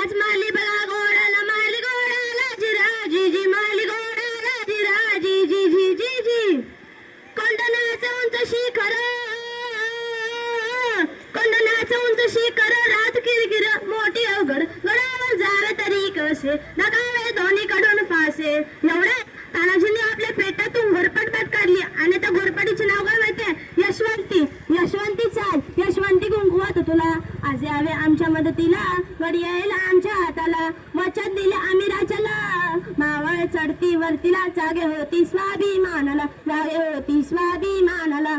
लाच मारली बला घोडाला मारली घोडाला जिराजी जी मारली घोडाला जिराजी जी जी जी जी कोंडणाचं उंच शिखर कोंडणाचं उंच शिखर रात किरकिर मोठी अवघड गडावर जावे तरी कसे नकावे दोन्हीकडून फासे एवढे तानाजीने आपल्या पेटातून घोरपट काढली आणि त्या घोरपटीचे नाव काय माहितीये यशवंती यशवंती चाल यशवंती कुंकुवात तुला आज यावे आमच्या मदतीला गडी यायला आमच्या हाताला वचन दिले आम्ही राजाला मावळ चढती वरतीला जागे होती स्वाभिमानाला जागे होती स्वाभिमानाला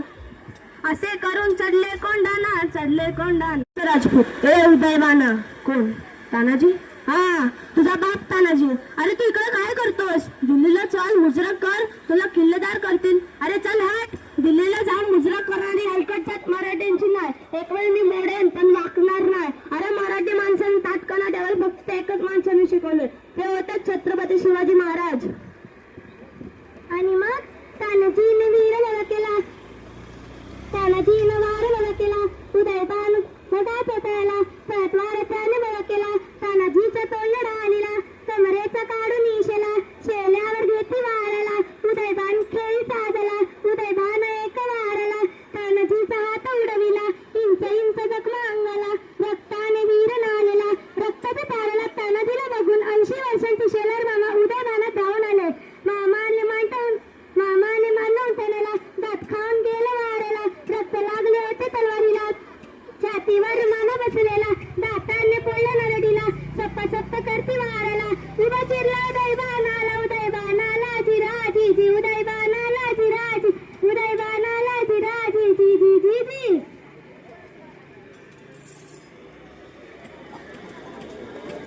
असे करून चढले कोंडाना राजपूत ए उदयवाना कोण तानाजी हा तुझा बाप तानाजी अरे तू इकडे काय करतोस दिल्लीला चल मुजरा कर तुला किल्लेदार करतील अरे चल हट दिल्लीला जाऊन मुजरा करणारी हलकट मराठ्यांची नाही एक वेळ मी मोडेन पण वाकणार नाही अरे मराठी माणसाने ताटकाना ठेवायला फक्त एकच माणसाने शिकवले ते होते छत्रपती शिवाजी महाराज